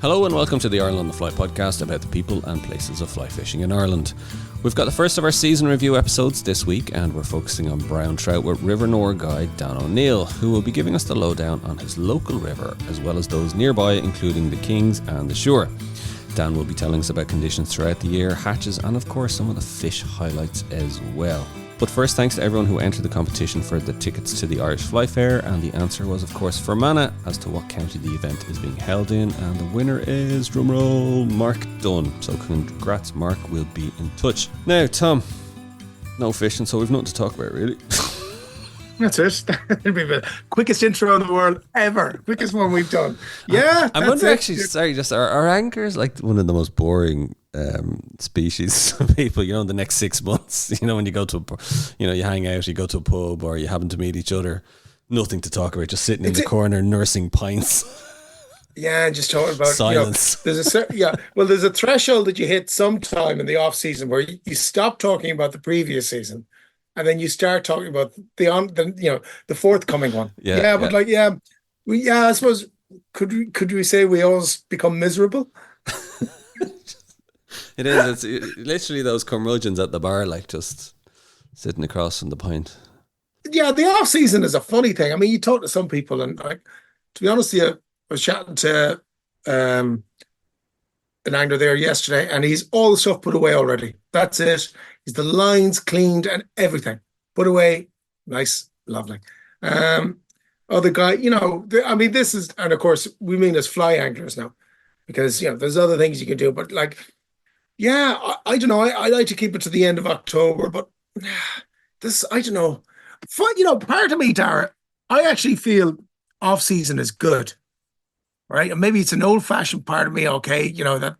Hello and welcome to the Ireland on the Fly podcast about the people and places of fly fishing in Ireland. We've got the first of our season review episodes this week, and we're focusing on brown trout with River Nore guide Dan O'Neill, who will be giving us the lowdown on his local river as well as those nearby, including the Kings and the Suir. Dan will be telling us about conditions throughout the year, hatches, and of course some of the fish highlights as well. But first, thanks to everyone who entered the competition for the tickets to the Irish Fly Fair, and the answer was of course Fermanagh as to what county the event is being held in, and the winner is, drumroll, Mark Dunne. So congrats Mark, we'll be in touch. Now Tom, no fishing, so we've nothing to talk about really. That's it. That'll be the quickest intro in the world ever. Quickest one we've done. Yeah. I wonder actually, sorry, just are anchors like one of the most boring species of people, you know, in the next 6 months, you know, when you go to you hang out, you go to a pub or you happen to meet each other, nothing to talk about, just sitting in the corner nursing pints. Yeah, just talking about silence. There's a threshold that you hit sometime in the off season where you stop talking about the previous season and then you start talking about the forthcoming one. I suppose could we say we always become miserable? It is. It's literally those curmudgeons at the bar, like just sitting across from the pint. Yeah, the off season is a funny thing. I mean, you talk to some people, and like, to be honest with you, I was chatting to an angler there yesterday, and he's all the stuff put away already. That's it. He's the lines cleaned and everything put away. Nice, lovely. Other guy, this is, and of course, we mean as fly anglers now, because there's other things you can do, but like. Yeah, I don't know. I like to keep it to the end of October, but this, I don't know. Part of me, Dara, I actually feel off-season is good, right? And maybe it's an old-fashioned part of me, okay,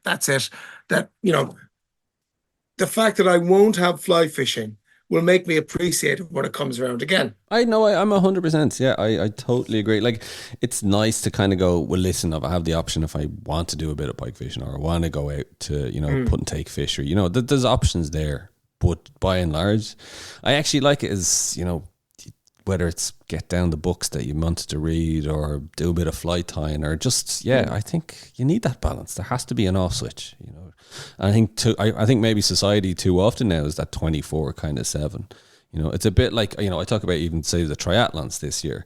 that's it. That, the fact that I won't have fly fishing will make me appreciate it when it comes around again. I'm 100%. Yeah, I totally agree. Like, it's nice to kind of go, well, listen, if I have the option, if I want to do a bit of pike fishing or I want to go out to, put and take fish, or, there's options there. But by and large, I actually like it as, whether it's get down the books that you wanted to read or do a bit of fly tying or just, I think you need that balance. There has to be an off switch, And I think maybe society too often now is that 24 kind of 7. It's a bit like, I talk about even say the triathlons this year.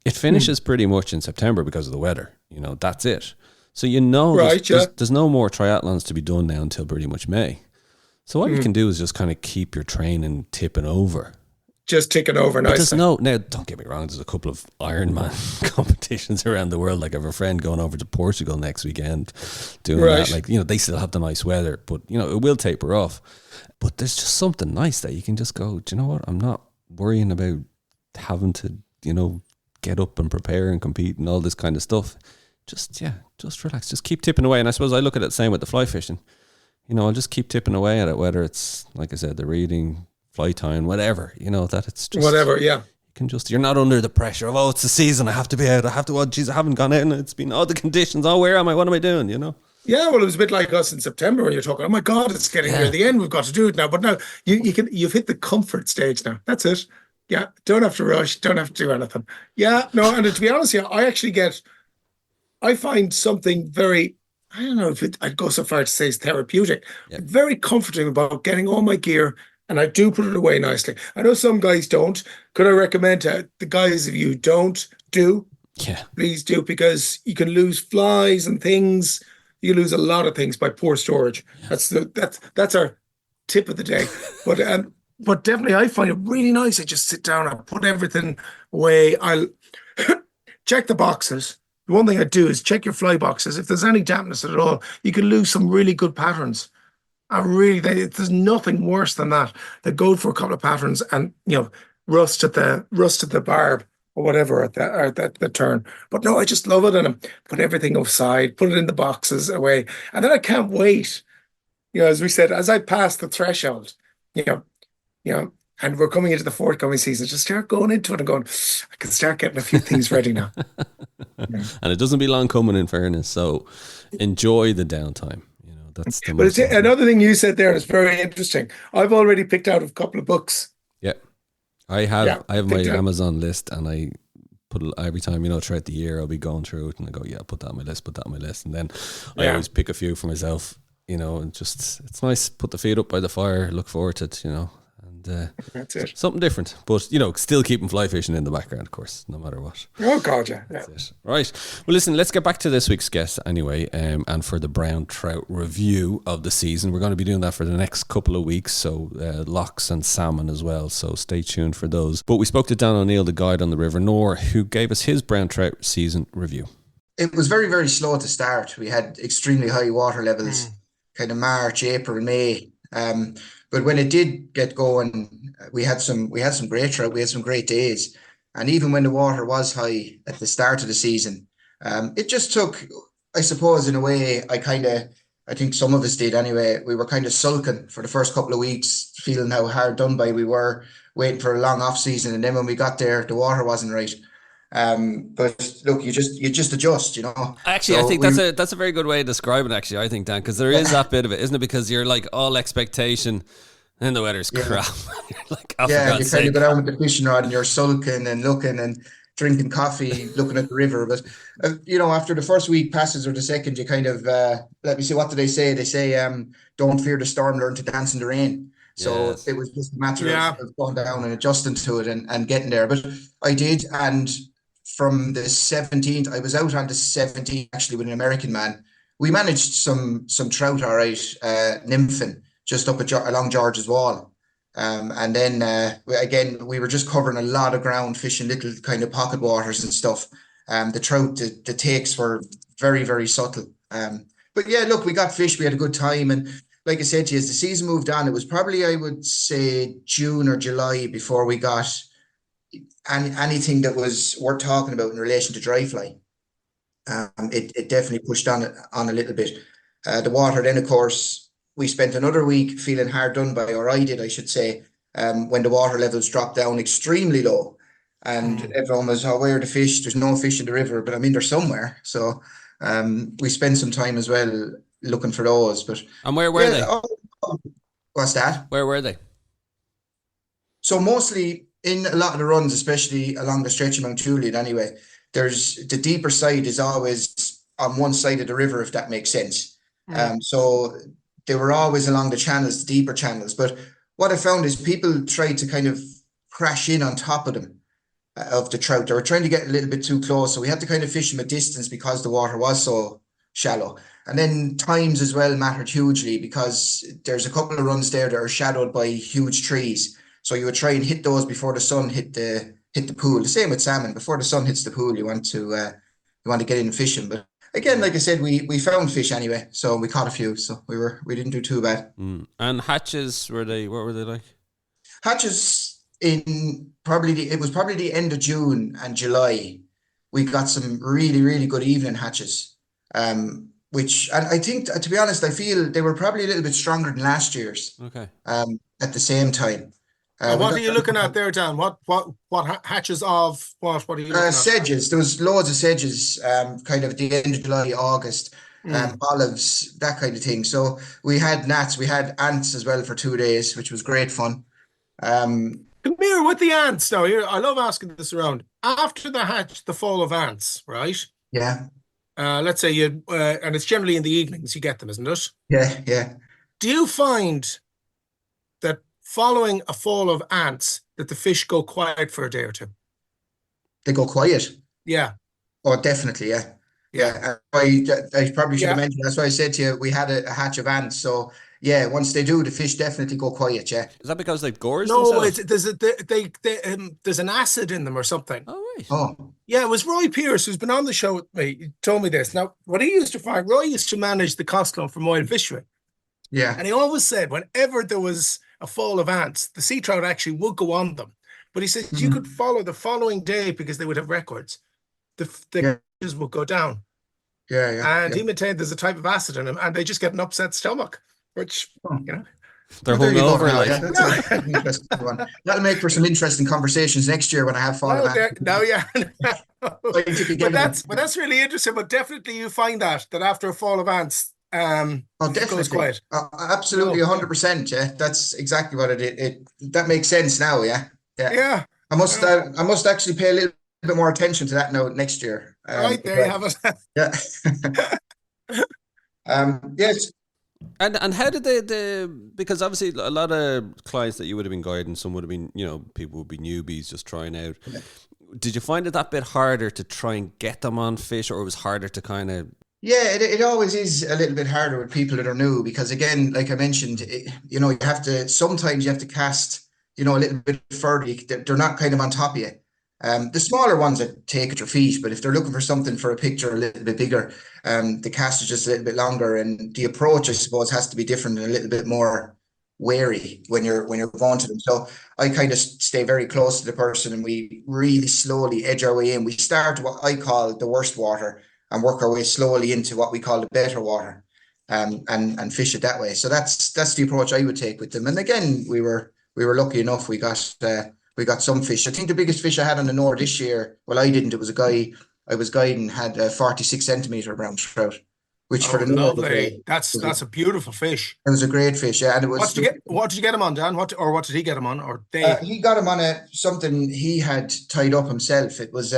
It finishes pretty much in September because of the weather. That's it. So there's no more triathlons to be done now until pretty much May. So what you can do is just kind of keep your training tipping over. Just ticking over nicely. Now don't get me wrong, there's a couple of Ironman competitions around the world. Like I have a friend going over to Portugal next weekend doing that. Like, they still have the nice weather, but it will taper off. But there's just something nice that you can just go, do you know what? I'm not worrying about having to, get up and prepare and compete and all this kind of stuff. Just relax, just keep tipping away. And I suppose I look at it the same with the fly fishing. I'll just keep tipping away at it, whether it's, like I said, the reading, fly tying, whatever, that it's just whatever, yeah. You're not under the pressure of, it's the season, I have to be out, I haven't gone out and it's been all the conditions, where am I, what am I doing, Yeah, well, it was a bit like us in September when you're talking, oh my God, it's getting near the end, we've got to do it now. But now you've hit the comfort stage now. That's it. Yeah, don't have to rush, don't have to do anything. Yeah, no, and to be honest, I find something very, I don't know if I'd go so far to say it's therapeutic, very comforting about getting all my gear. And I do put it away nicely. I know some guys don't. Could I recommend to the guys, if you don't do, please do, because you can lose flies and things. You lose a lot of things by poor storage. Yeah. That's our tip of the day. But definitely, I find it really nice. I just sit down, I put everything away. I'll check the boxes. The one thing I do is check your fly boxes. If there's any dampness at all, you can lose some really good patterns. There's nothing worse than that. They go for a couple of patterns and rust at the barb or whatever at the turn. But no, I just love it, and I put everything aside, put it in the boxes away, and then I can't wait. As we said, as I pass the threshold, and we're coming into the forthcoming season, just start going into it and going, I can start getting a few things ready now. And it doesn't be long coming, in fairness. So enjoy the downtime. That's the but another thing you said there is very interesting. I've already picked out a couple of books. Yeah, I have my Amazon list, and I every time, throughout the year, I'll be going through it and I go, yeah, put that on my list. And then I always pick a few for myself, and just, it's nice, put the feet up by the fire, look forward to it, and That's it. something different, but still keeping fly fishing in the background, of course, no matter what. Oh God, yeah. That's it. Right. Well, listen, let's get back to this week's guest anyway, and for the brown trout review of the season. We're going to be doing that for the next couple of weeks, so loughs and salmon as well, so stay tuned for those. But we spoke to Dan O'Neill, the guide on the River Nore, who gave us his brown trout season review. It was very, very slow to start. We had extremely high water levels, kind of March, April, May. But when it did get going, we had some great trout. We had some great days, and even when the water was high at the start of the season, it just took, I suppose, in a way, I think some of us did anyway. We were kind of sulking for the first couple of weeks, feeling how hard done by we were, waiting for a long off season, and then when we got there, the water wasn't right. But look, you just adjust, Actually, so I think that's a very good way of describing it, actually, I think, Dan, because there is that bit of it, isn't it? Because you're like all expectation and the weather's crap. You're like, oh, you kind of go down with the fishing rod and you're sulking and looking and drinking coffee, looking at the river. But, after the first week passes or the second, you kind of, let me see, what do they say? They say, don't fear the storm, learn to dance in the rain. So It was just a matter of going down and adjusting to it and getting there. But I did, and from the 17th, I was out on the 17th actually with an American man. We managed some trout, all right, nymphing just up along George's Wall. And then again, we were just covering a lot of ground, fishing little kind of pocket waters and stuff. The trout, the takes were very, very subtle. But yeah, look, we got fish, we had a good time. And like I said to you, as the season moved on, it was probably, I would say, June or July before we got anything that was worth talking about in relation to dry fly. It definitely pushed on a little bit. The water then, of course, we spent another week feeling hard done by, or I did, I should say, when the water levels dropped down extremely low. And everyone was, where are the fish? There's no fish in the river, but I mean, they're somewhere. So we spent some time as well looking for those. And where were they? What's that? Where were they? So mostly in a lot of the runs, especially along the stretch of Mount Juliet anyway, there's the deeper side is always on one side of the river, if that makes sense. So they were always along the channels, the deeper channels. But what I found is people tried to kind of crash in on top of them, of the trout. They were trying to get a little bit too close. So we had to kind of fish them a distance because the water was so shallow. And then times as well mattered hugely, because there's a couple of runs there that are shadowed by huge trees. So you would try and hit those before the sun hit the pool. The same with salmon. Before the sun hits the pool, you want to get in fishing. But again, like I said, we found fish anyway, so we caught a few. So we didn't do too bad. And hatches, what were they like? Hatches it was probably the end of June and July. We got some really, really good evening hatches. And I think, to be honest, I feel they were probably a little bit stronger than last year's. Okay. At the same time. What are you looking at there, Dan? What hatches of what? What are you looking at? Sedges. There was loads of sedges, kind of at the end of July, August, olives, that kind of thing. So we had gnats, we had ants as well for 2 days, which was great fun. Come here with the ants now. Here, I love asking this around. After the fall of ants, right? Yeah. Let's say and it's generally in the evenings you get them, isn't it? Yeah. Do you find that following a fall of ants that the fish go quiet for a day or two? They go quiet? Yeah. Oh, definitely, yeah. Yeah. I probably should have mentioned, that's why I said to you, we had a hatch of ants. So yeah, once they do, the fish definitely go quiet, yeah. Is that because they've gores themselves? No, there's an acid in them or something. Oh, right. Oh. Yeah, it was Roy Pierce, who's been on the show with me. He told me this. Now, what he used to find, Roy used to manage the Costello from Oil Fishery. Yeah. And he always said whenever there was a fall of ants, the sea trout actually would go on them. But he said you could follow the following day because they would have records. The fishes would go down. Yeah. And he maintained there's a type of acid in them, and they just get an upset stomach, which, they're hungover. That's an interesting one. That'll make for some interesting conversations next year when I have fall of ants. But that's really interesting. But definitely you find that after a fall of ants, definitely. It goes quiet. Absolutely, 100%. Yeah, that's exactly what it that makes sense now. Yeah. I I must actually pay a little bit more attention to that now next year. Right, there you have it. Yeah. Yes. And how did because obviously a lot of clients that you would have been guiding, some would have been, people would be newbies just trying out. Yeah. Did you find it that bit harder to try and get them on fish, or it was harder to kind of? Yeah, it always is a little bit harder with people that are new because, again, like I mentioned, sometimes you have to cast, a little bit further. They're not kind of on top of you. The smaller ones that take at your feet, but if they're looking for something for a picture a little bit bigger, the cast is just a little bit longer, and the approach, I suppose, has to be different and a little bit more wary when you're going to them. So I kind of stay very close to the person, and we really slowly edge our way in. We start what I call the worst water and work our way slowly into what we call the better water, and fish it that way. So that's the approach I would take with them. And again, we were lucky enough. We got some fish. I think the biggest fish I had on the Nore this year, well, I didn't. It was a guy I was guiding had a 46 centimeter brown trout, which for the Nore, lovely. That's a beautiful fish. It was a great fish, yeah. And it was. What did you get him on, Dan? What did he get him on? Or they? He got him on something he had tied up himself. It was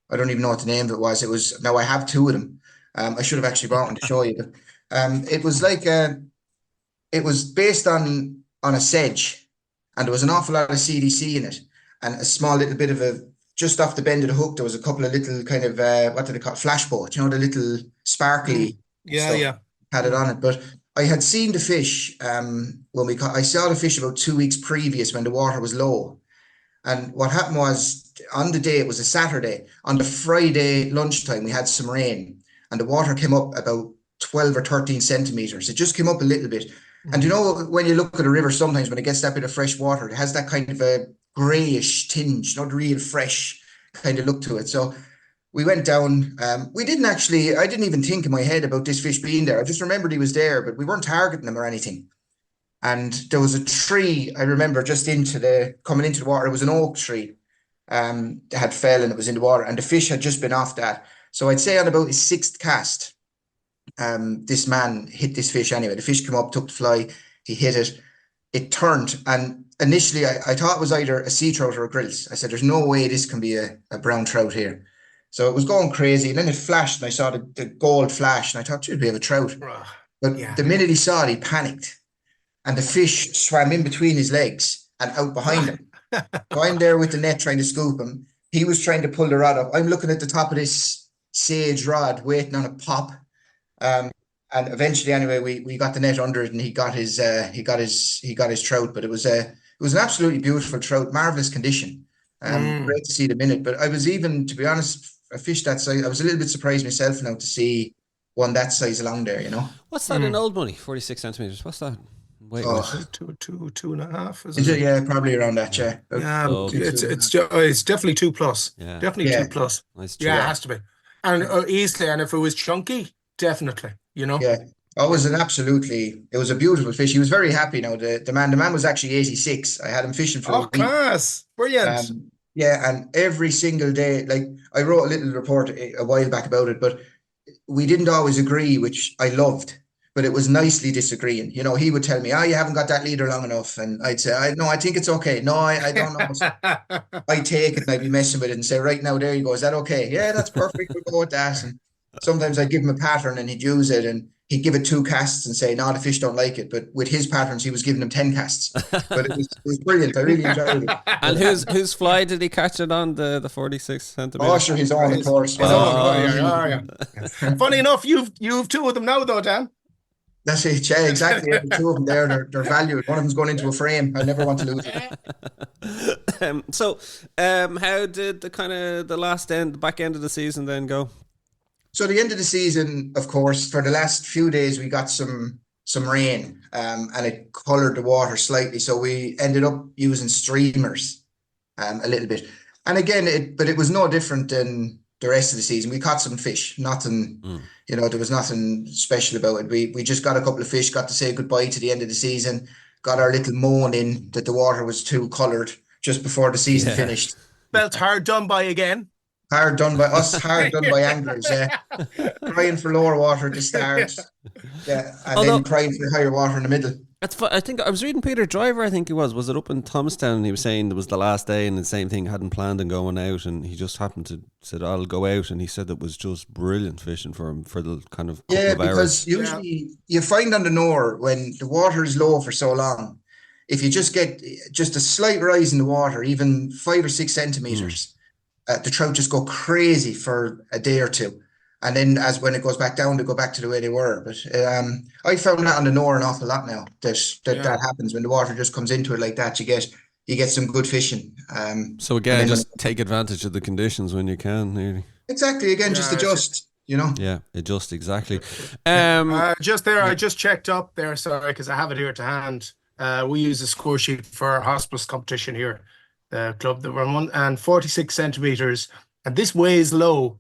I don't even know what the name of it was. It was, now I have two of them. I should have actually brought one to show you. But, it was like it was based on a sedge. And there was an awful lot of CDC in it, and a small little bit of just off the bend of the hook, there was a couple of little kind of, what do they call it? Flash boat, the little sparkly stuff had it on it. But I had seen the fish I saw the fish about 2 weeks previous when the water was low. And what happened was, on the day, it was a Saturday, on the Friday lunchtime, we had some rain, and the water came up about 12 or 13 centimeters. It just came up a little bit. And when you look at a river, sometimes when it gets that bit of fresh water, it has that kind of a grayish tinge, not real fresh kind of look to it. So we went down. I didn't even think in my head about this fish being there. I just remembered he was there, but we weren't targeting him or anything. And there was a tree, I remember, just coming into the water. It was an oak tree that had fell, and it was in the water, and the fish had just been off that. So I'd say on about his sixth cast, this man hit this fish anyway. The fish came up, took the fly, he hit it, it turned, and initially I thought it was either a sea trout or a grilse. I said, there's no way this can be a brown trout here. So it was going crazy, and then it flashed, and I saw the gold flash, and I thought, we have a trout. But the minute he saw it, he panicked, and the fish swam in between his legs and out behind him. So I'm there with the net trying to scoop him. He was trying to pull the rod up. I'm looking at the top of this sage rod, waiting on a pop. And eventually, anyway, we got the net under it, and he got his trout. But it was an absolutely beautiful trout, marvelous condition. Great to see the minute. But I was even, to be honest, a fish that size, I was a little bit surprised myself now to see one that size along there. What's that in old money? 46 centimeters. What's that? Wait, two and a half. Is it? Yeah, probably around that. Yeah. It's definitely 2+. Yeah. Definitely 2+. Nice. Yeah, it has to be. And easily, and if it was chunky, definitely, Yeah. It was a beautiful fish. He was very happy now. The man was actually 86. I had him fishing for a week. Class. Brilliant. And every single day, like I wrote a little report a while back about it, but we didn't always agree, which I loved, but it was nicely disagreeing. He would tell me, you haven't got that leader long enough. And I'd say, I think it's okay. No, I don't know. I'd take it and I'd be messing with it and say, right now, there you go. Is that okay? Yeah, that's perfect. We'll go with that. And sometimes I'd give him a pattern and he'd use it, and he'd give it 2 casts and say, no, the fish don't like it. But with his patterns, he was giving them 10 casts. But it was brilliant. I really enjoyed it. And whose fly did he catch it on, the 46 centimeters? Oh, sure, his own, of course. Yeah. Funny enough, you've 2 of them now, though, Dan. That's it, yeah, exactly. The 2 of them there, they're valued. One of them's going into a frame. I never want to lose it. So, how did the back end of the season then go? So the end of the season, of course, for the last few days, we got some rain, and it coloured the water slightly. So we ended up using streamers a little bit. And again, but it was no different than the rest of the season. We caught some fish, nothing, there was nothing special about it. We just got a couple of fish, got to say goodbye to the end of the season, got our little moan in that the water was too coloured just before the season finished. Felt hard done by again. Hard done by us, hard done by anglers, yeah. Crying for lower water to start, yeah, and then crying for higher water in the middle. I think I was reading Peter Driver. I think he was it up in Thomastown? And he was saying it was the last day, and the same thing, hadn't planned on going out, and he just happened to said I'll go out, and he said it was just brilliant fishing for him for the kind of couple Yeah, of because hours. usually you find on the Nore when the water is low for so long, if you just get just a slight rise in the water, even 5 or 6 centimeters, the trout just go crazy for a day or two. And then as when it goes back down, they go back to the way they were. But I found that on the Nore an awful lot now, that happens when the water just comes into it like that. You get some good fishing. So And again, then just take advantage of the conditions when you can. Nearly. exactly, again, just Yeah, adjust, Yeah, adjust exactly. just there, Yeah. I just checked up there, sorry, because I have it here to hand. We use a score sheet for our hospice competition here, the club that run one, and 46 centimeters. And this weighs low.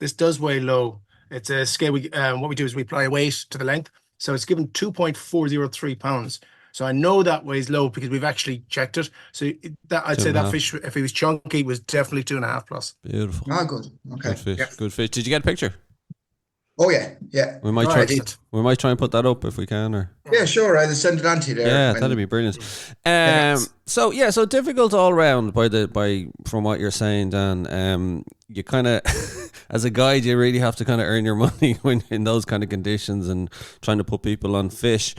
This does weigh low. It's a scale. What we do is we apply a weight to the length. So it's given 2.403 pounds. So I know that weighs low because we've actually checked it. So that I'd Two say and a that half. fish, if he was chunky, was definitely 2.5 plus. Beautiful. good. Okay. Good fish. Yeah. Good fish. Did you get a picture? Oh yeah, yeah. We might Oh, try. excellent. We might try and put that up if we can, or Yeah, sure. I'll send it on to you there. yeah, when- that'd be brilliant. Yes. So difficult all round from what you're saying, Dan. You kind of, as a guide, you really have to kind of earn your money when in those kind of conditions and trying to put people on fish.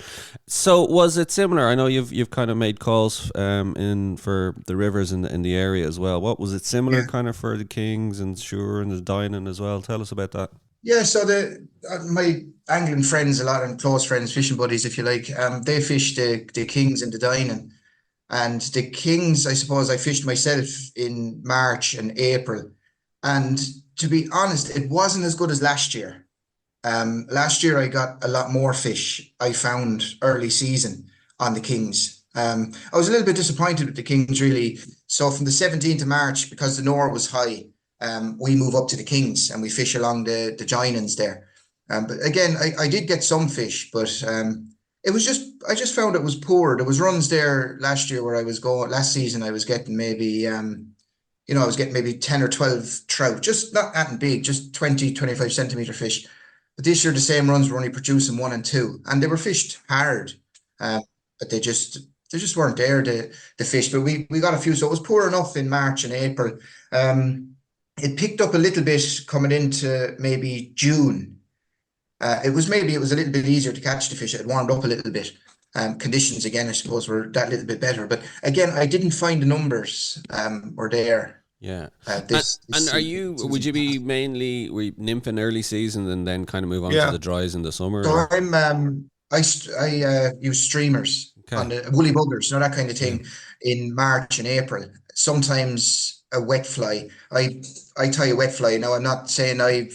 So was it similar? I know you've kind of made calls in for the rivers in the area as well. What was it similar Yeah. kind of for the Kings and Suir and the Dinan as well? Tell us about that. Yeah, so my angling friends, a lot of close friends, fishing buddies, if you like, they fish the Kings and the Dinan. And the Kings, I suppose I fished myself in March and April. And to be honest, it wasn't as good as last year. Last year I got a lot more fish, I found early season on the Kings. I was a little bit disappointed with the Kings, really. So from the 17th of March, because the Nore was high, we move up to the Kings and we fish along the Dinans there. But again, I did get some fish, but it was I just found it was poor. There was runs there last year where I was going, last season I was getting maybe, I was getting maybe 10 or 12 trout, just not that big, just 20, 25 centimeter fish. But this year the same runs were only producing 1 and 2, and they were fished hard, but they just weren't there, the fish. But we got a few, so it was poor enough in March and April. It picked up a little bit coming into maybe June. It was a little bit easier to catch the fish. It warmed up a little bit. Conditions again, I suppose, were that little bit better. But again, I didn't find the numbers were there. Yeah. This And are you? season. Would you be mainly nymphing early season and then kind of move on to the dries in the summer? So or- I use streamers on the woolly buggers, that kind of thing, in March and April. Sometimes a wet fly. I tie a wet fly. Now I'm not saying I've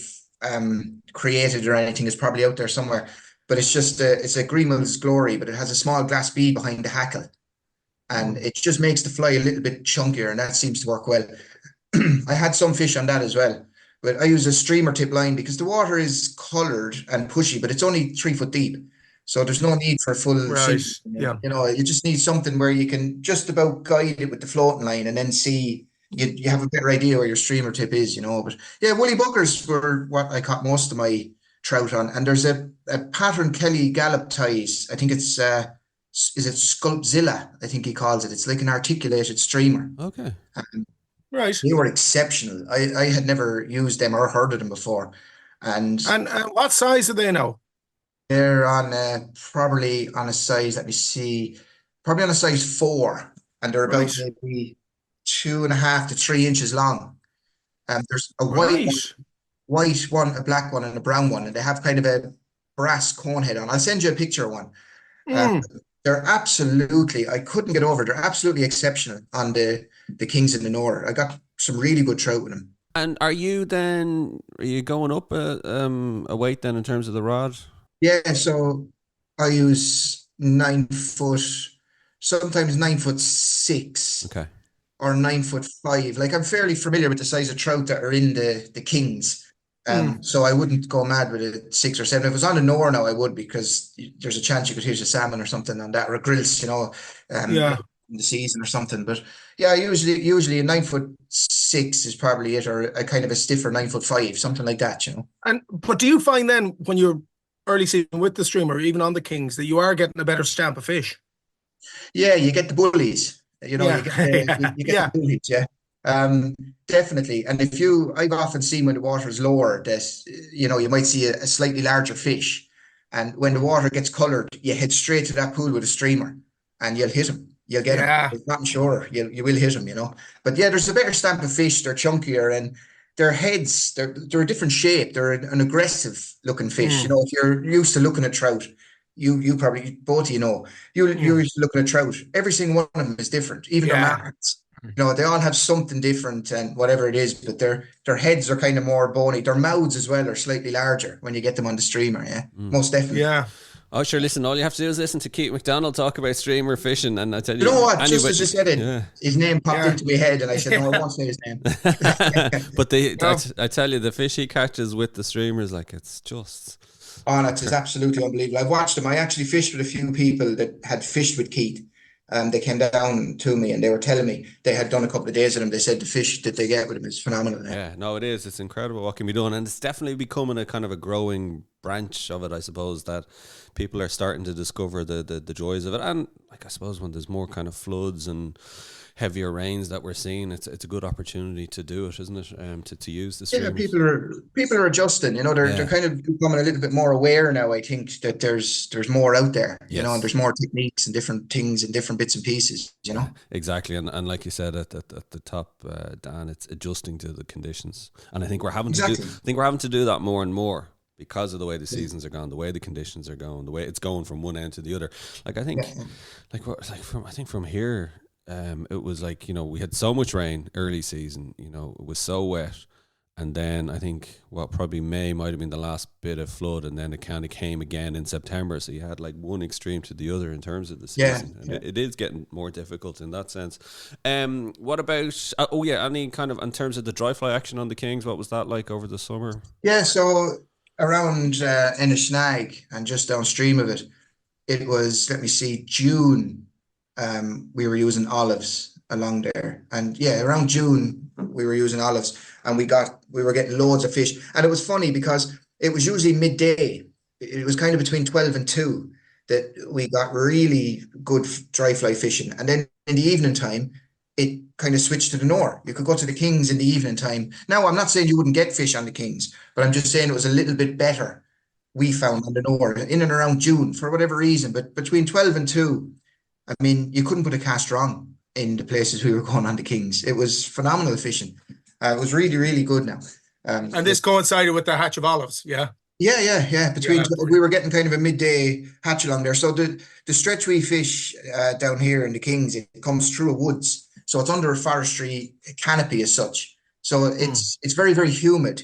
created or anything. It's probably out there somewhere, but it's just it's a Greenwell's Glory, but it has a small glass bead behind the hackle, and it just makes the fly a little bit chunkier, and that seems to work well. I had some fish on that as well, but I use a streamer tip line because the water is coloured and pushy, but it's only 3 foot deep. So there's no need for full Right. sheen. Yeah. You just need something where you can just about guide it with the floating line and then see you have a better idea where your streamer tip is, But yeah, woolly buggers were what I caught most of my trout on. And there's a pattern Kelly Gallop ties. I think it's is it Sculpzilla? I think he calls it. It's like an articulated streamer. Okay. Right. They were exceptional. I had never used them or heard of them before. And And what size are they now? they're on probably on a size, let me see, probably on a size 4. And they're about Right. maybe 2.5 to 3 inches long. There's a Right. white one, a black one, and a brown one, and they have kind of a brass cone head on. I'll send you a picture of one. They're absolutely, I couldn't get over. They're absolutely exceptional on the Kings in the Nore. I got some really good trout with them. And are you going up a weight then in terms of the rod? Yeah, so I use 9 foot, sometimes 9'6". Okay. Or 9'5". Like I'm fairly familiar with the size of trout that are in the Kings. So I wouldn't go mad with a 6 or 7. If it was on the Nore now, I would, because there's a chance you could hit a salmon or something on that, or grills, Yeah. in the season or something. But yeah, usually a 9'6" is probably it, or a kind of a stiffer 9'5", something like that, But do you find then when you're early season with the streamer, even on the Kings, that you are getting a better stamp of fish. Yeah, you get the bullies. You know, Yeah, you get the you get the yeah, bullies. Yeah, definitely. And I've often seen when the water is lower that you might see a slightly larger fish, and when the water gets coloured, you head straight to that pool with a streamer, and you'll hit them. You'll get them. yeah. It's not sure you will hit them. But yeah, there's a better stamp of fish. They're chunkier and their heads. They're a different shape. They're an aggressive looking fish. Mm, If you're used to looking at trout. You probably both you're mm, used to looking at trout. Every single one of them is different. Even their yeah. markings, they all have something different and whatever it is. But their heads are kind of more bony. Their mouths as well are slightly larger when you get them on the streamer. Yeah, most definitely. Yeah. Oh, sure. Listen, all you have to do is listen to Keith McDonald talk about streamer fishing, and I tell you, You know what? anyway, Just as you said it, yeah. his name popped Yeah. into my head, and I said, "No, I won't say his name." But No. I tell you, the fish he catches with the streamers, like it's just. Oh, that is absolutely unbelievable. I've watched them. I actually fished with a few people that had fished with Keith. They came down to me and they were telling me they had done a couple of days with him. They said the fish that they get with him is phenomenal. Yeah, no, it is. It's incredible what can be done, and it's definitely becoming a kind of a growing branch of it, I suppose, that people are starting to discover the joys of it. And like I suppose when there's more kind of floods and heavier rains that we're seeing, it's a good opportunity to do it, isn't it? To use the Yeah, streamers. people are adjusting. They're kind of becoming a little bit more aware now. I think that there's more out there. Yes. And there's more techniques and different things and different bits and pieces. Exactly, and like you said at the top, Dan, it's adjusting to the conditions, and I think we're having to do that more and more because of the way the seasons are going, the way the conditions are going, the way it's going from one end to the other. Like I think, from here. It was like, we had so much rain early season, it was so wet. And then I think, probably May might have been the last bit of flood. And then it kind of came again in September. So you had like one extreme to the other in terms of the season. And it is getting more difficult in that sense. What about, any kind of, in terms of the dry fly action on the Kings, what was that like over the summer? Yeah, so around Innishnag and just downstream of it, it was, let me see, June. We were using olives along there, and around June we were using olives, and we were getting loads of fish. And it was funny because it was usually midday. It was kind of between 12 and 2 that we got really good dry fly fishing, and then in the evening time it kind of switched to the Nore. You could go to the Kings in the evening time. Now, I'm not saying you wouldn't get fish on the Kings, but I'm just saying it was a little bit better, we found, on the Nore in and around June for whatever reason. But between 12 and 2, I mean, you couldn't put a cast wrong in the places we were going on the Kings. It was phenomenal fishing. It was really, really good now. And this coincided with the hatch of olives, yeah? Yeah. We were getting kind of a midday hatch along there. So the stretch we fish down here in the Kings, it comes through a woods. So it's under a forestry canopy as such. So it's very, very humid.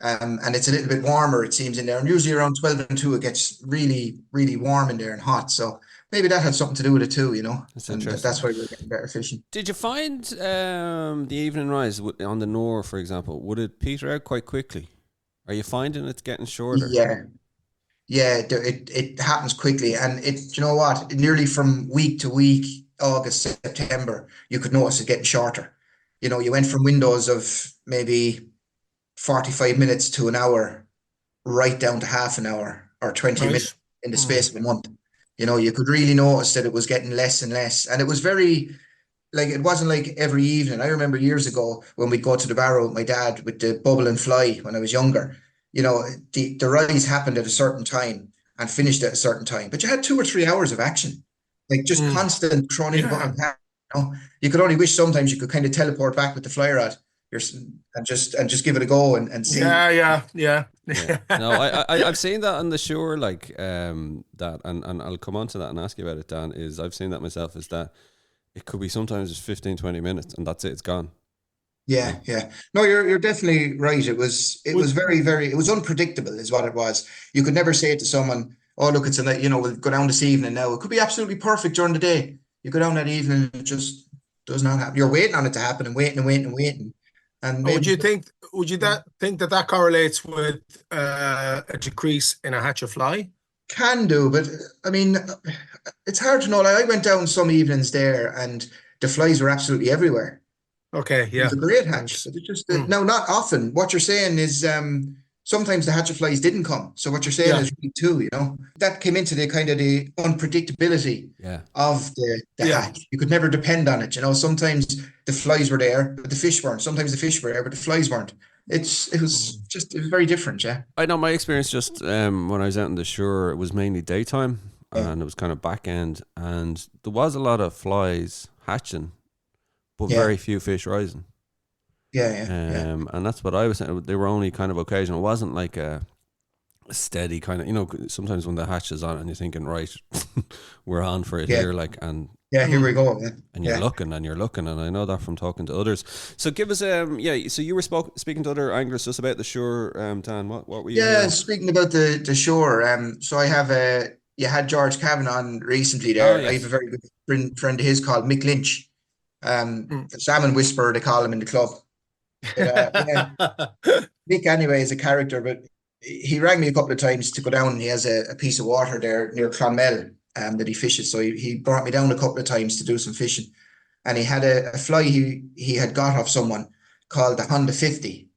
And it's a little bit warmer, it seems, in there. And usually around 12 and 2, it gets really, really warm in there and hot. So maybe that had something to do with it too, That's and interesting. that's why we were getting better fishing. Did you find the evening rise on the Nore, for example, would it peter out quite quickly? Are you finding it's getting shorter? Yeah, it happens quickly, and you know what? Nearly from week to week, August, September, you could notice it getting shorter. You went from windows of maybe 45 minutes to an hour, right down to half an hour or 20 minutes in the space of a month. You could really notice that it was getting less and less. And it was very, like, it wasn't like every evening. I remember years ago when we'd go to the barrow with my dad with the bubble and fly when I was younger, the rise happened at a certain time and finished at a certain time. But you had 2 or 3 hours of action, like just constant throwing in the You could only wish sometimes you could kind of teleport back with the fly rod and just give it a go and see. Yeah. No, I've seen that on the shore, like that, and I'll come on to that and ask you about it, Dan. Is I've seen that myself. Is that it could be sometimes just 15, 20 minutes, and that's it. It's gone. Yeah. No, you're definitely right. It was very, very. It was unpredictable, is what it was. You could never say it to someone, "Oh, look, it's we'll go down this evening now." It could be absolutely perfect during the day. You go down that evening, it just does not happen. You're waiting on it to happen and waiting. And would you think that correlates with a decrease in a hatch of fly? Can do, but I mean, it's hard to know. Like, I went down some evenings there, and the flies were absolutely everywhere. Okay, yeah, It was a great hatch. But it just no, not often. What you're saying is sometimes the hatchet flies didn't come. So what you're saying is right too, you know. That came into the kind of the unpredictability of the hatch. You could never depend on it. You know, sometimes the flies were there, but the fish weren't. Sometimes the fish were there, but the flies weren't. It was very different, yeah. I know my experience just when I was out in the shore, it was mainly daytime and it was kind of back end, and there was a lot of flies hatching, but very few fish rising. And that's what I was saying. They were only kind of occasional. It wasn't like a steady kind of, you know, sometimes when the hatch is on and you're thinking, right, we're on for it here, like, and here we go. And you're looking, and I know that from talking to others. So give us, so you were speaking to other anglers just about the shore, Dan. What were you? Yeah, speaking about the shore. So I have you had George Cavan on recently there. I have a very good friend of his called Mick Lynch. The salmon whisperer, they call him in the club. But, Mick anyway is a character, but he rang me a couple of times to go down. He has a piece of water there near Clonmel that he fishes. So he brought me down a couple of times to do some fishing. And he had a fly he had got off someone called the Honda 50,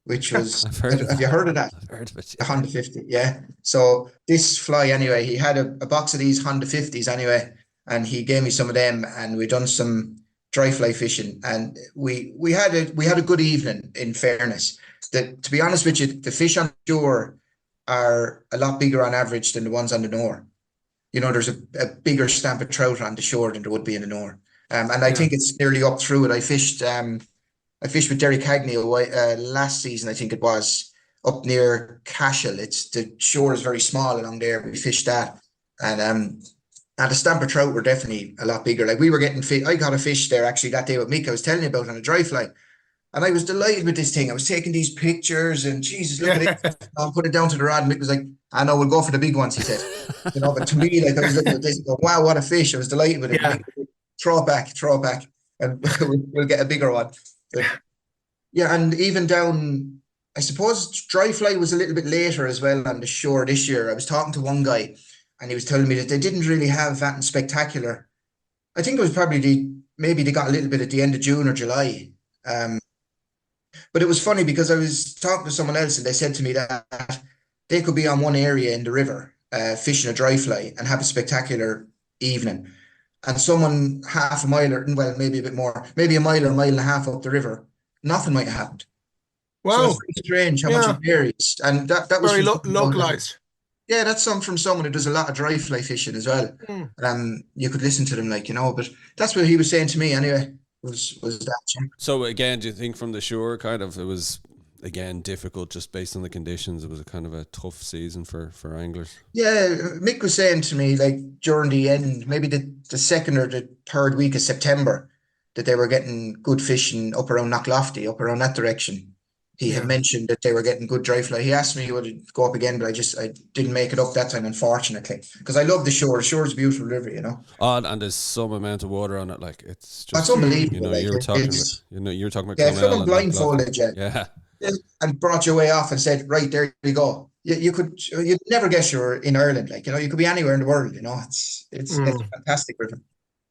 which was, have you heard of that? I've heard of it. The Honda 50, yeah. So this fly anyway, he had a box of these Honda 50s anyway, and he gave me some of them, and we done some dry fly fishing, and we had a good evening, in fairness. To be honest with you, the fish on the shore are a lot bigger on average than the ones on the Nore. You know, there's a bigger stamp of trout on the shore than there would be in the Nore. And I think it's nearly up through it. I fished with Derek Cagney last season, I think it was, up near Cashel. The shore is very small along there. We fished that, and the stamp of trout were definitely a lot bigger. Like we were getting I got a fish there actually that day with Mick. I was telling you about on a dry fly, and I was delighted with this thing. I was taking these pictures, and Jesus, look at it. I'll put it down to the rod, and Mick was like, "I know, we'll go for the big ones," he said. You know, but to me, like I was looking at this, and go, "Wow, what a fish!" I was delighted with it. Yeah. Throw it back, and we'll get a bigger one. But, yeah, and even down, I suppose dry fly was a little bit later as well on the shore this year. I was talking to one guy, and he was telling me that they didn't really have that in spectacular. I think it was probably maybe they got a little bit at the end of June or July. But it was funny because I was talking to someone else, and they said to me that they could be on one area in the river fishing a dry fly and have a spectacular evening. And someone half a mile, or well, maybe a bit more, maybe a mile or a mile and a half up the river, nothing might have happened. Wow. So it's very strange how much it varies. And that was very localized. Yeah, that's from someone who does a lot of dry fly fishing as well. You could listen to them, like, you know, but that's what he was saying to me anyway, was that. So again, do you think from the shore kind of it was, again, difficult just based on the conditions? It was a kind of a tough season for anglers. Yeah, Mick was saying to me, like, during the end, maybe the second or the third week of September, that they were getting good fishing up around Knocklofty, up around that direction. He had mentioned that they were getting good dry fly. He asked me would it go up again, but I didn't make it up that time, unfortunately, because I love the shore. The shore is a beautiful river, you know. Oh, and there's some amount of water on it, like it's just it's unbelievable. You know, like, you were talking about if someone blindfolded you, and brought you way off and said, right, there you go. You'd never guess you were in Ireland, like, you know, you could be anywhere in the world, you know. It's a fantastic river.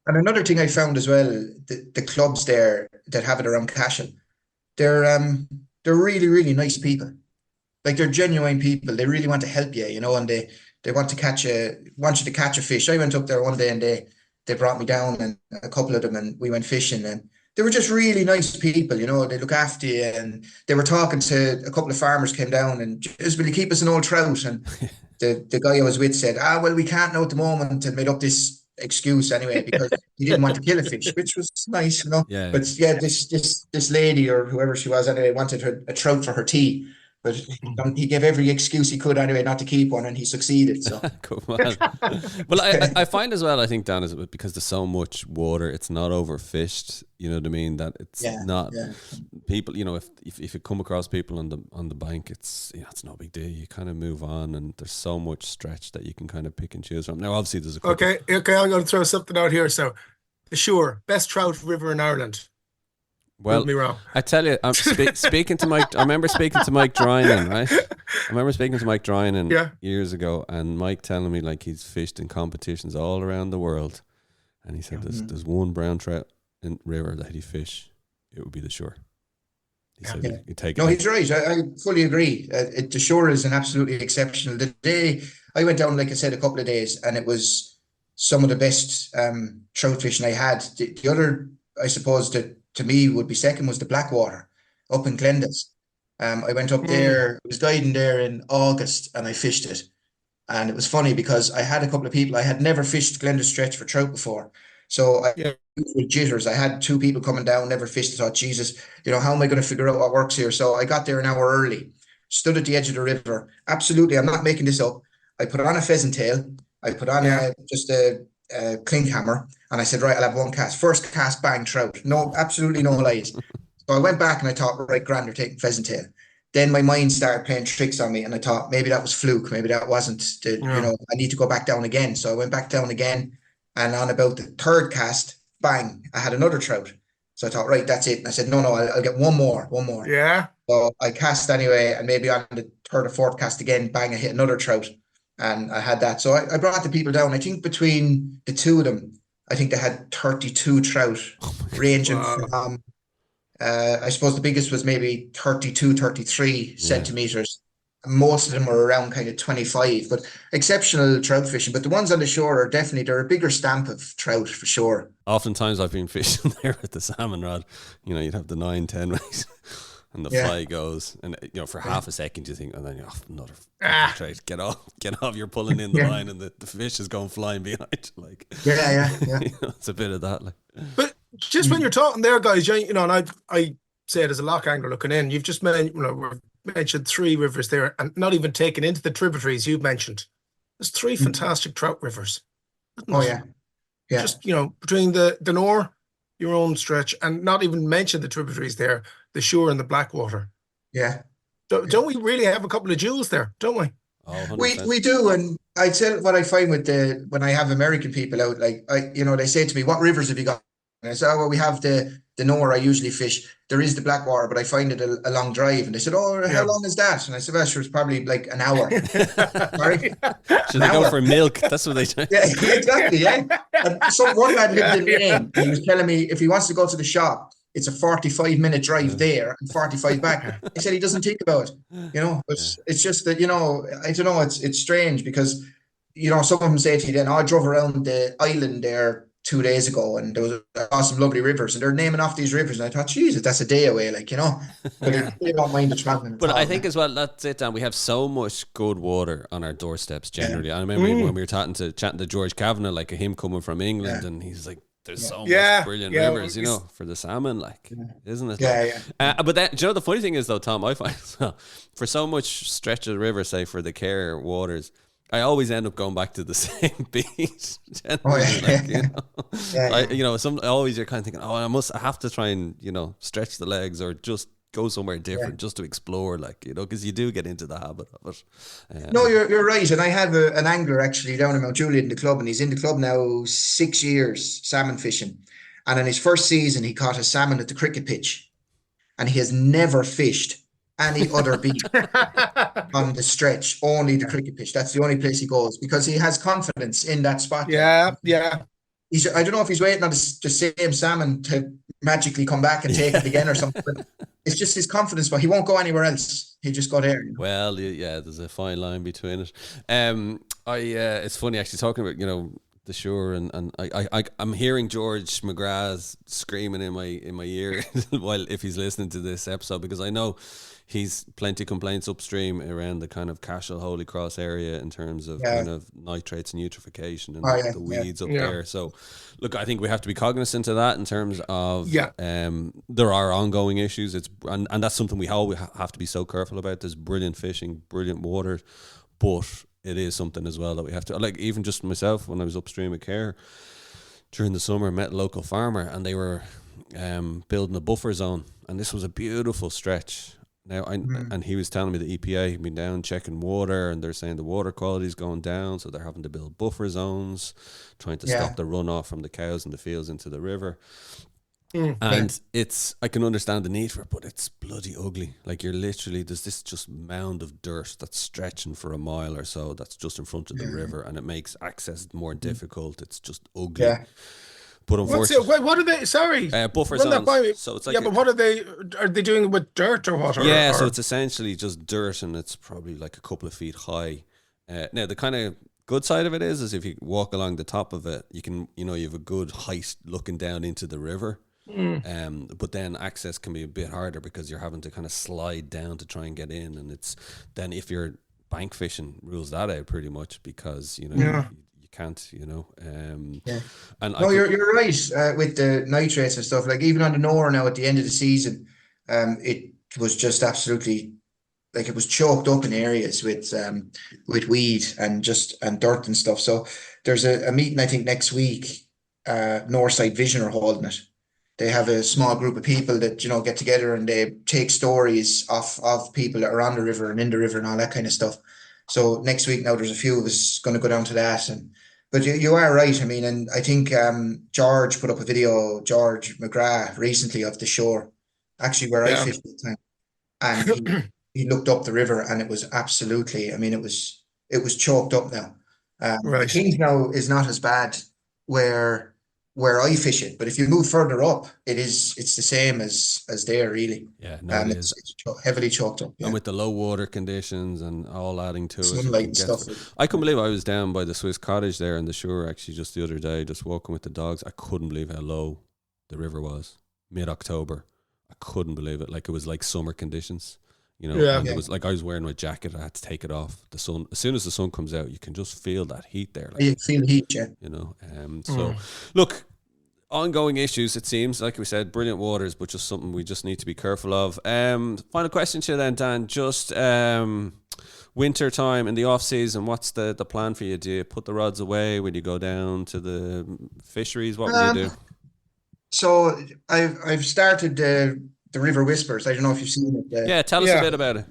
And another thing I found as well, the clubs there that have it around Cashel, they're really, really nice people. Like, they're genuine people. They really want to help you, you know, and they want you to catch a fish. I went up there one day, and they brought me down, and a couple of them, and we went fishing, and they were just really nice people, you know. They look after you, and they were talking to a couple of farmers came down and just, will you keep us an old trout? And the guy I was with said, well, we can't know at the moment, and made up this excuse anyway because he didn't want to kill a fish, which was nice, you know. Yeah. But yeah, this lady or whoever she was anyway wanted a trout for her tea, but he gave every excuse he could anyway not to keep one, and he succeeded. So cool, man. Well, I find as well, I think, Dan, is because there's so much water, it's not overfished. You know what I mean? That it's not people. You know, if you come across people on the bank, it's it's no big deal. You kind of move on, and there's so much stretch that you can kind of pick and choose from. Now, obviously, there's a couple. Okay. I'm going to throw something out here. So, the Suir, best trout river in Ireland. Well, me wrong. I tell you, I'm speaking to Mike. I remember speaking to Mike Drinan, right? I remember speaking to Mike Drinan years ago, and Mike telling me like he's fished in competitions all around the world, and he said there's one brown trout in river that he fish, it would be the Suir. He said Yeah. you take No, it. he's right. I fully agree. The shore is an absolutely exceptional. The day I went down, like I said, a couple of days, and it was some of the best trout fishing I had. The other, I suppose, that to me would be second was the Blackwater up in Glendas. I went up there, I was guiding there in August, and I fished it. And it was funny because I had a couple of people, I had never fished Glendas Stretch for trout before. So I Yeah. with jitters. I had two people coming down, never fished. I thought, Jesus, how am I going to figure out what works here? So I got there an hour early, stood at the edge of the river. Absolutely, I'm not making this up. I put on a pheasant tail. I put on Yeah. just a clink hammer, and I said, right, I'll have one cast. First cast, bang, trout. No, absolutely no lies. So I went back and I thought, right, grand, they're taking pheasant tail. Then my mind started playing tricks on me, and I thought maybe that was fluke. Maybe that wasn't Yeah. I need to go back down again. So I went back down again, and on about the third cast, bang, I had another trout. So I thought, right, that's it. And I said, no, I'll get one more. Yeah. So I cast anyway, and maybe on the third or fourth cast again, bang, I hit another trout, and I had that. So I brought the people down. I think between the two of them, I think they had 32 trout, ranging Wow. from I suppose the biggest was maybe 32, 33 Yeah. centimeters. Most of them were around kind of 25, but exceptional trout fishing. But the ones on the shore are definitely, they're a bigger stamp of trout for sure. Oftentimes I've been fishing there with the salmon rod. You'd have the 9-10 race, and the Yeah. fly goes, and for half a second you think, and then you're off another Ah. trout. Get off! You're pulling in the Yeah. line, and the fish is going flying behind. Like, Yeah. it's a bit of that. Like, But just when you're talking there, guys, and I say it as a lock angler looking in, you've just mentioned 3 rivers there, and not even taken into the tributaries you've mentioned. There's 3 fantastic trout rivers. Isn't Oh, it? yeah. Yeah. Just, between the Nore, your own stretch, and not even mention the tributaries there, the Suir and the Blackwater. Yeah. Don't we really have a couple of jewels there, don't we? oh, 100%. We do, and I tell what I find with when I have American people out, like they say to me, "What rivers have you got?" And I say, "Oh, well, we have the Nore. I usually fish. There is the Blackwater, but I find it a long drive." And they said, "Oh, how long is that?" And I said, "Well, sure, it's probably like an hour." Sorry, Should they go for milk? That's what they do. yeah, exactly, yeah. And one lad lived in Maine, and he was telling me if he wants to go to the shop, it's a 45-minute drive there and 45 back. He said he doesn't think about it, but it's just that, I don't know, it's strange because, some of them say to you then, I drove around the island there 2 days ago and there was some lovely rivers and they're naming off these rivers. And I thought, Jesus, that's a day away, but they don't mind the traveling. But I think as well, that's it, Dan. We have so much good water on our doorsteps generally. I remember when we were chatting to George Kavanagh, like him coming from England, and he's like, there's so much brilliant rivers, for the salmon, isn't it? Yeah. But then, the funny thing is though, Tom, I find for so much stretch of the river, say for the Care waters, I always end up going back to the same beach. Always you're kind of thinking, I have to try and stretch the legs or just go somewhere different just to explore, because you do get into the habit of it. No, you're right. And I have an angler actually down in Mount Juliet in the club, and he's in the club now 6 years, salmon fishing. And in his first season, he caught a salmon at the cricket pitch, and he has never fished any other beach on the stretch, only the cricket pitch. That's the only place he goes because he has confidence in that spot. Yeah. I don't know if he's waiting on the same salmon to magically come back and take it again or something. But it's just his confidence, but he won't go anywhere else. He'll just go there. Well, yeah, there's a fine line between it. It's funny actually talking about the Suir, and I'm hearing George McGrath screaming in my ear while if he's listening to this episode, because I know he's plenty of complaints upstream around the kind of Cashel Holy Cross area in terms of kind of nitrates and eutrophication and the weeds up there. So look, I think we have to be cognizant of that in terms of there are ongoing issues. And that's something we always have to be so careful about. There's brilliant fishing, brilliant water, but it is something as well that we have to, even just myself, when I was upstream at Care during the summer, met a local farmer and they were building a buffer zone, and this was a beautiful stretch. Now, and he was telling me the EPA had been down checking water, and they're saying the water quality is going down, so they're having to build buffer zones, trying to stop the runoff from the cows in the fields into the river. And I can understand the need for it, but it's bloody ugly. You're literally, there's this just mound of dirt that's stretching for a mile or so that's just in front of the river, and it makes access more difficult. It's just ugly. But unfortunately, what are they? Sorry, buffer run that zones. by me. So it's like yeah, but what are they? Are they doing it with dirt or what? So it's essentially just dirt, and it's probably like a couple of feet high. Now the kind of good side of it is if you walk along the top of it, you can, you have a good height looking down into the river. But then access can be a bit harder because you're having to kind of slide down to try and get in, and it's then if you're bank fishing rules that out pretty much because you can't, And no, you're right with the nitrates and stuff. Like even on the Nore now at the end of the season, it was just absolutely like it was choked up in areas with weed and dirt and stuff. So there's a meeting I think next week. Northside Vision are holding it. They have a small group of people that get together and they take stories of people that are on the river and in the river and all that kind of stuff. So next week now there's a few of us going to go down to that. But you are right. I mean, and I think George put up a video, George McGrath, recently of the shore, actually where I fished at the time, and he looked up the river and it was absolutely. I mean, it was choked up now. The Kings now is not as bad where I fish it, but if you move further up, it's the same as there really. Yeah, no, it is. It's heavily choked up. Yeah. And with the low water conditions and all adding to Sunlight it. and stuff. I couldn't believe I was down by the Swiss cottage there in the Suir actually just the other day, just walking with the dogs. I couldn't believe how low the river was. Mid-October. I couldn't believe it. Like it was like summer conditions. It was like I was wearing my jacket. I had to take it off. The sun, as soon as the sun comes out, you can just feel that heat there. Like, you feel the heat, yeah. So look, ongoing issues. It seems like we said, brilliant waters, but just something we just need to be careful of. Final question to you then, Dan. Just winter time in the off season. What's the plan for you? Do you put the rods away? Will you go down to the fisheries? What will you do? So I've started the River Whispers. I don't know if you've seen it. Tell us a bit about it.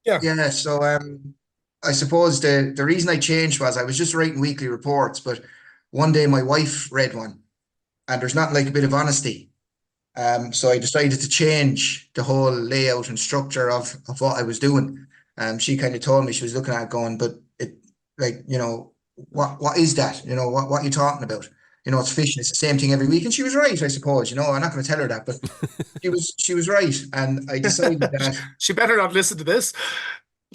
Yeah. So I suppose the reason I changed was I was just writing weekly reports, but one day my wife read one, and there's not like a bit of honesty. So I decided to change the whole layout and structure of what I was doing. She kind of told me, she was looking at it going, but it what is that? What are you talking about? It's fishing. It's the same thing every week. And she was right, I suppose. I'm not going to tell her that, but she was right. And I decided that she better not listen to this.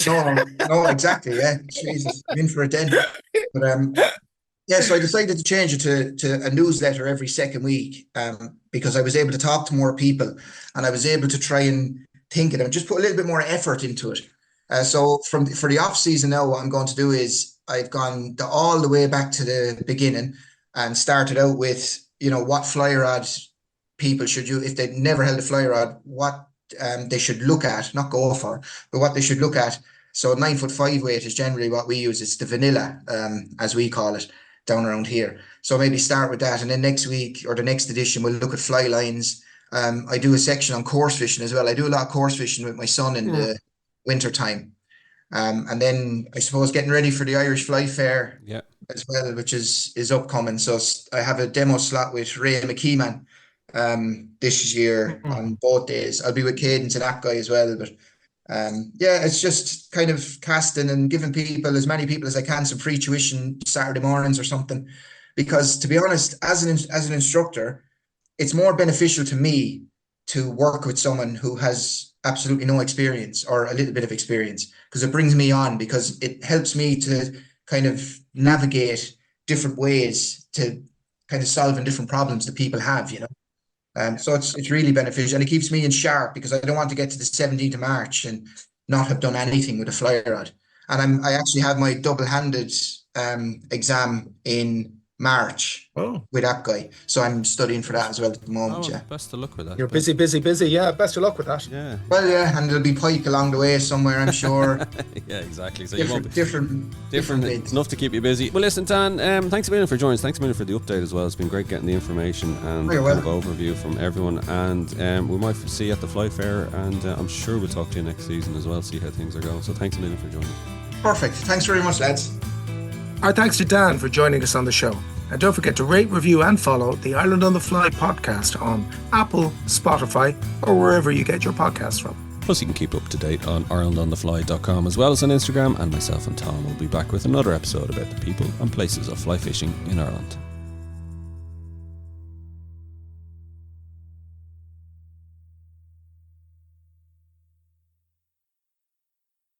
No, exactly. Yeah, Jesus, I'm in for it then. But so I decided to change it to a newsletter every second week, because I was able to talk to more people, and I was able to try and think it and just put a little bit more effort into it. So for the off season now, what I'm going to do is I've gone all the way back to the beginning. And started out with, what fly rod people should use if they'd never held a fly rod, what they should look at, not go for, but what they should look at. So 9'5" weight is generally what we use. It's the vanilla, as we call it, down around here. So maybe start with that. And then next week or the next edition, we'll look at fly lines. I do a section on coarse fishing as well. I do a lot of coarse fishing with my son in the winter time. And then I suppose getting ready for the Irish Fly Fair as well, which is upcoming. So I have a demo slot with Ray McKeeman this year on both days. I'll be with Cadence and that guy as well. But it's just kind of casting and giving as many people as I can some free tuition Saturday mornings or something. Because to be honest, as an instructor, it's more beneficial to me to work with someone who has absolutely no experience or a little bit of experience, because it brings me on, because it helps me to kind of navigate different ways to kind of solving different problems that people have, so it's really beneficial, and it keeps me in sharp, because I don't want to get to the 17th of March and not have done anything with a fly rod. And I actually have my double-handed exam in March with that guy, so I'm studying for that as well at the moment. Best of luck with that. You're busy. Yeah, best of luck with that. Well, and there'll be pike along the way somewhere, I'm sure. Yeah, exactly. So different enough to keep you busy. Well, listen, Dan, thanks a million for joining us. Thanks a million for the update as well. It's been great getting the information and kind of overview from everyone. And we might see you at the Fly Fair, and I'm sure we'll talk to you next season as well, see how things are going. So thanks a million for joining us. Perfect. Thanks very much, lads. Our thanks to Dan for joining us on the show. And don't forget to rate, review and follow the Ireland on the Fly podcast on Apple, Spotify, or wherever you get your podcasts from. Plus you can keep up to date on IrelandOnTheFly.com as well as on Instagram, and myself and Tom will be back with another episode about the people and places of fly fishing in Ireland.